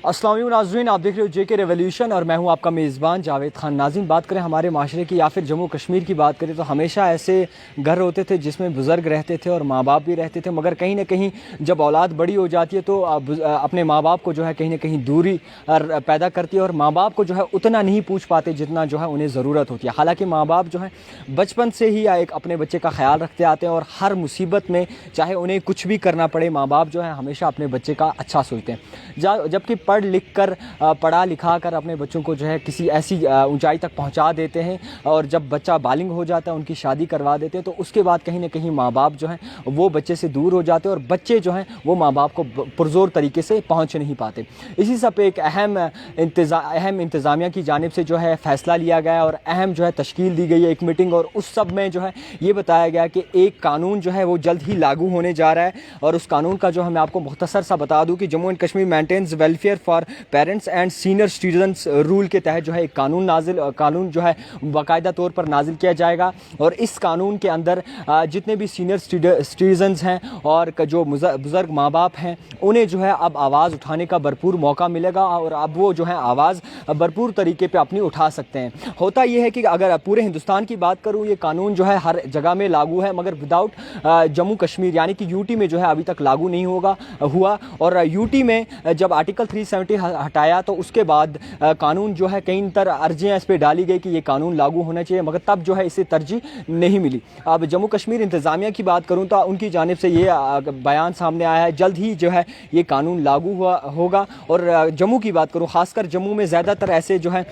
अस्सलाम वालेकुम नाज़रीन, आप देख रहे हो जेके रेवोल्यूशन और मैं हूं आपका मेज़बान जावेद खान। नाज़रीन, बात करें हमारे माशरे की या फिर जम्मू कश्मीर की बात करें तो हमेशा ऐसे घर होते थे जिसमें बुज़ुर्ग रहते थे और माँ बाप भी रहते थे, मगर कहीं ना कहीं जब औलाद बड़ी हो जाती है तो अपने माँ बाप को जो है कहीं ना कहीं दूरी पैदा करती है और माँ बाप को जो है उतना नहीं पूछ पाते जितना जो है उन्हें ज़रूरत होती है। हालाँकि माँ बाप जो है बचपन से ही एक अपने बच्चे का ख्याल रखते आते हैं और हर मुसीबत में चाहे उन्हें कुछ भी करना पड़े, माँ बाप जो है हमेशा अपने बच्चे का अच्छा सोचते हैं। जबकि पढ़ लिख कर पढ़ा लिखा कर अपने बच्चों को जो है किसी ऐसी ऊंचाई तक पहुंचा देते हैं और जब बच्चा बालिग हो जाता है उनकी शादी करवा देते हैं तो उसके बाद कहीं ना कहीं माँ बाप जो हैं वो बच्चे से दूर हो जाते हैं और बच्चे जो हैं वो माँ बाप को पुरजोर तरीके से पहुंच नहीं पाते। इसी सब पे एक अहम इंतज़ामिया की जानिब से जो है फ़ैसला लिया गया और अहम जो है तश्कील दी गई है एक मीटिंग, और उस सब में जो है ये बताया गया कि एक कानून जो है वो जल्द ही लागू होने जा रहा है। और उस कानून का जो है मैं आपको मुख्तसर सा बता दूँ कि Jammu and Kashmir maintenance welfare for parents and senior citizens rule के तहत जो है एक कानून जो है बाकायदा तौर पर नाजिल किया जाएगा। और इस कानून के अंदर जितने भी सीनियर सिटीजन्स हैं और जो बुज़ुर्ग माँ बाप हैं उन्हें जो है अब आवाज़ उठाने का भरपूर मौका मिलेगा और अब वो जो है आवाज़ भरपूर तरीके पे अपनी उठा सकते हैं। होता ये है कि अगर पूरे हिंदुस्तान की बात करूँ ये कानून जो है हर जगह में लागू है, मगर विदाउट जम्मू कश्मीर यानी कि यूटी में जो है अभी तक लागू नहीं हुआ। और यूटी में जब आर्टिकल 370 हटाया तो उसके बाद कानून जो है कई तरह अर्जियाँ इस पर डाली गई कि ये कानून लागू होना चाहिए, मगर तब जो है इसे तरजीह नहीं मिली। अब जम्मू कश्मीर इंतज़ामिया की बात करूँ तो उनकी जानिब से ये बयान सामने आया है जल्द ही जो है ये कानून लागू होगा। और जम्मू की बात करूँ, ख़ासकर जम्मू में ज़्यादातर ऐसे जो है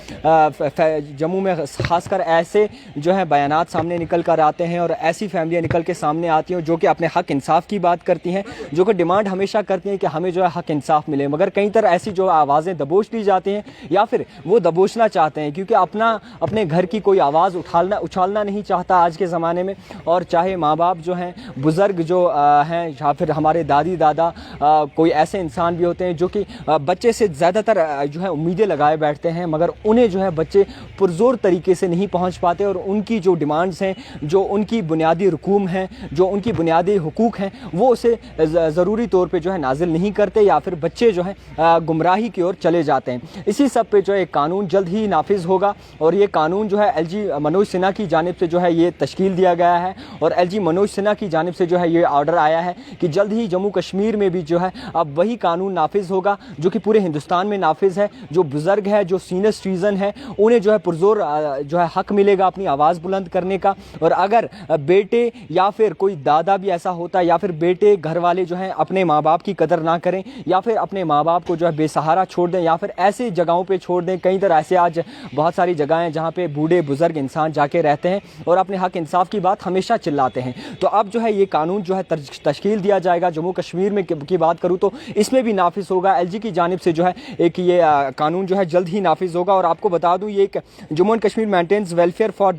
जम्मू में ख़ासकर ऐसे जो है बयानात सामने निकल कर आते हैं और ऐसी फैमिलियाँ निकल के सामने आती हैं जो कि अपने हक़ इंसाफ की बात करती हैं, जो कि डिमांड हमेशा करती हैं कि हमें जो है हक़ इंसाफ मिले, मगर कई तरह ऐसी जो आवाज़ें दबोच ली जाती हैं या फिर वो दबोचना चाहते हैं क्योंकि अपने घर की कोई आवाज़ उछालना नहीं चाहता आज के ज़माने में। और चाहे माँ बाप जो हैं, बुज़ुर्ग जो हैं या फिर हमारे दादी दादा, कोई ऐसे इंसान भी होते हैं जो कि बच्चे से ज़्यादातर जो है उम्मीदें लगाए बैठते हैं, मगर उन्हें जो है बच्चे पुरजोर तरीके से नहीं पहुँच पाते और उनकी जो डिमांड्स हैं, जो उनकी बुनियादी रकूम हैं, जो उनकी बुनियादी हुकूक हैं, वो उसे ज़रूरी तौर पर जो है नाजिल नहीं करते या फिर बच्चे जो है गुमराही की ओर चले जाते हैं। इसी सब पे जो है कानून जल्द ही नाफिज होगा और ये कानून जो है एलजी मनोज सिन्हा की जानिब से जो है ये तश्कील दिया गया है और एलजी मनोज सिन्हा की जानिब से जो है ये ऑर्डर आया है कि जल्द ही जम्मू कश्मीर में भी जो है अब वही कानून नाफिज होगा जो कि पूरे हिंदुस्तान में नाफिज है। जो बुज़ुर्ग है, जो सीनियर सिटीज़न है, उन्हें जो है पुरजोर जो है हक़ मिलेगा अपनी आवाज़ बुलंद करने का। और अगर बेटे या फिर कोई दादा भी ऐसा होता है या फिर बेटे घर वाले जो हैं अपने माँ बाप की कदर ना करें या फिर अपने माँ बाप को जो है बेसहारा छोड़ दें या फिर ऐसी जगहों पे छोड़ दें, कई तरह ऐसे आज बहुत सारी जगहें हैं जहाँ पे बूढ़े बुज़ुर्ग इंसान जाके रहते हैं और अपने हक़ इंसाफ की बात हमेशा चिल्लाते हैं। तो अब जो है ये कानून जो है तश्कील दिया जाएगा जम्मू कश्मीर में की बात करूँ तो इसमें भी नाफिज होगा। एलजी की जानिब से जो है एक ये कानून जो है जल्द ही नाफिज होगा। और आपको बता दूँ ये एक Jammu and Kashmir maintenance welfare for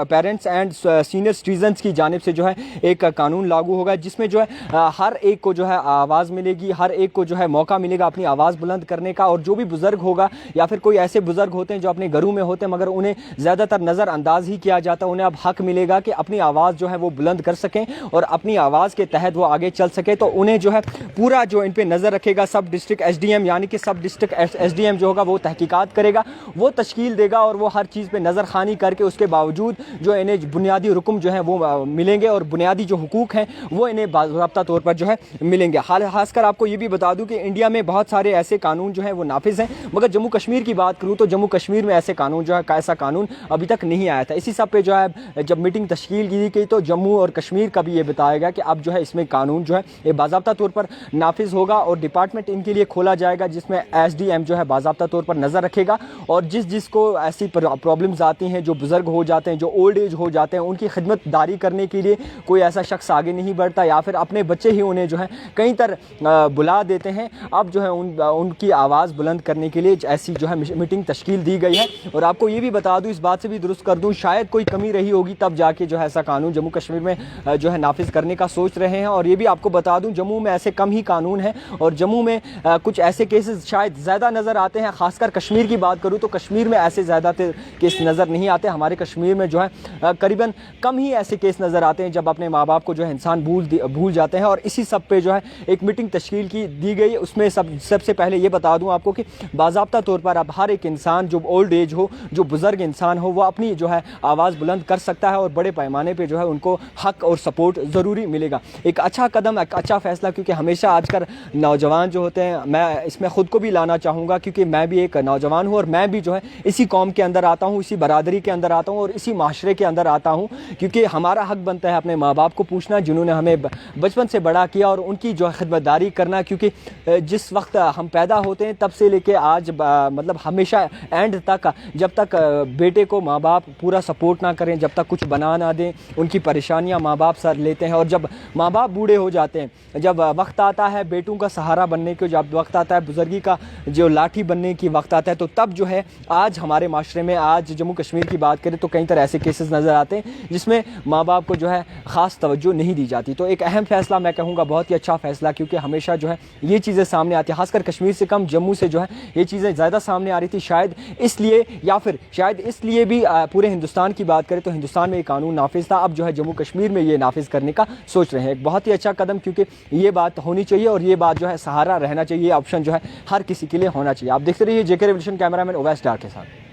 parents and senior citizens की जानिब से जो है एक कानून लागू होगा जिसमें जो है हर एक को जो है आवाज़ मिलेगी, हर एक को जो है मौका मिलेगा अपनी आवाज़ बुलंद करने का। और जो भी बुज़ुर्ग होगा या फिर कोई ऐसे बुज़ुर्ग होते हैं जो अपने घरों में होते हैं मगर उन्हें ज़्यादातर नज़रअंदाज ही किया जाता है, उन्हें अब हक़ मिलेगा कि अपनी आवाज़ जो है वो बुलंद कर सकें और अपनी आवाज़ के तहत वो आगे चल सके। तो उन्हें जो है पूरा जो इन पर नज़र रखेगा सब डिस्ट्रिक्ट SDM यानी कि सब डिस्ट्रिक्ट SDM जो होगा वो तहकीकात करेगा, वो तश्कील देगा और वो हर चीज़ पर नज़र खानी करके उसके बावजूद जो इन्हें बुनियादी रुकम जो है वो मिलेंगे और बुनियादी जो हुकूक हैं वो इन्हें बाज़ाब्ता तौर पर जो है मिलेंगे। खासकर आपको ये भी बता दूं कि इंडिया में बहुत सारे ऐसे कानून जो हैं वो नाफिज हैं, मगर जम्मू कश्मीर की बात करूं तो जम्मू कश्मीर में ऐसे कानून जो है ऐसा कानून अभी तक नहीं आया था। इसी सब पे जो है जब मीटिंग तश्कील की गई तो जम्मू और कश्मीर का भी ये बताया गया कि अब जो है इसमें कानून जो है ये बाज़ाब्ता तौर पर नाफिज होगा और डिपार्टमेंट इनके लिए खोला जाएगा जिसमें SDM जो है बाज़ाब्ता तौर पर नज़र रखेगा और जिसको ऐसी प्रॉब्लम्स आती हैं, जो बुज़ुर्ग हो जाते हैं, जो ओल्ड एज हो जाते हैं, उनकी खिदमतदारी करने के लिए कोई ऐसा शख्स आगे नहीं बढ़ता या फिर अपने बच्चे ही उन्हें जो है कई तरह बुला देते हैं। अब जो है उनकी आवाज़ बुलंद करने के लिए ऐसी जो है मीटिंग तश्कील दी गई है। और आपको ये भी बता दूं, इस बात से भी दुरुस्त कर दूं, शायद कोई कमी रही होगी तब जाके जो है ऐसा कानून जम्मू कश्मीर में जो है नाफिज करने का सोच रहे हैं। और ये भी आपको बता दूं जम्मू में ऐसे कम ही कानून हैं और जम्मू में कुछ ऐसे केसेस शायद ज़्यादा नज़र आते हैं। ख़ासकर कश्मीर की बात करूँ तो कश्मीर में ऐसे ज़्यादा केस नज़र नहीं आते। हमारे कश्मीर में जो है करीबन कम ही ऐसे केस नज़र आते हैं जब अपने माँ बाप को जो है इंसान भूल जाते हैं। और इसी सब पे जो है एक मीटिंग तश्कील की दी गई, उसमें सबसे पहले पहले ये बता दूं आपको कि बाज़ाब्ता तौर पर अब हर एक इंसान जो ओल्ड एज हो, जो बुज़ुर्ग इंसान हो, वो अपनी जो है आवाज़ बुलंद कर सकता है और बड़े पैमाने पे जो है उनको हक और सपोर्ट ज़रूरी मिलेगा। एक अच्छा कदम, एक अच्छा फ़ैसला, क्योंकि हमेशा आजकल नौजवान जो होते हैं, मैं इसमें ख़ुद को भी लाना चाहूँगा क्योंकि मैं भी एक नौजवान हूँ और मैं भी जो है इसी कौम के अंदर आता हूँ, इसी बरादरी के अंदर आता हूँ और इसी माशरे के अंदर आता हूँ, क्योंकि हमारा हक बनता है अपने माँ बाप को पूछना जिन्होंने हमें बचपन से बड़ा किया और उनकी जो है खिदमतदारी करना। क्योंकि जिस वक्त हम पैदा होते हैं तब से लेके आज मतलब हमेशा एंड तक, जब तक बेटे को माँ बाप पूरा सपोर्ट ना करें, जब तक कुछ बना ना दें, उनकी परेशानियाँ माँ बाप सर लेते हैं। और जब माँ बाप बूढ़े हो जाते हैं, जब वक्त आता है बेटों का सहारा बनने के, जब वक्त आता है बुजुर्गी का जो लाठी बनने की वक्त आता है, तो तब जो है आज हमारे माशरे में, आज जम्मू कश्मीर की बात करें तो कई तरह ऐसे केसेस नज़र आते हैं जिसमें माँ बाप को जो है ख़ास तवज्जो नहीं दी जाती। तो एक अहम फ़ैसला, मैं कहूँगा बहुत ही अच्छा फ़ैसला, क्योंकि हमेशा जो है ये चीज़ें सामने आती हैं, खासकर कश्मीर से कम जम्मू से जो है ये चीज़ें ज़्यादा सामने आ रही थी। शायद इसलिए, या फिर शायद इसलिए भी पूरे हिंदुस्तान की बात करें तो हिंदुस्तान में ये कानून नाफिज था, अब जो है जम्मू कश्मीर में ये नाफिज करने का सोच रहे हैं। एक बहुत ही अच्छा कदम, क्योंकि ये बात होनी चाहिए और ये बात जो है सहारा रहना चाहिए, ऑप्शन जो है हर किसी के लिए होना चाहिए। आप देखते रहिए जेके रेवोल्यूशन, कैमरामैन ओवैस डार के साथ।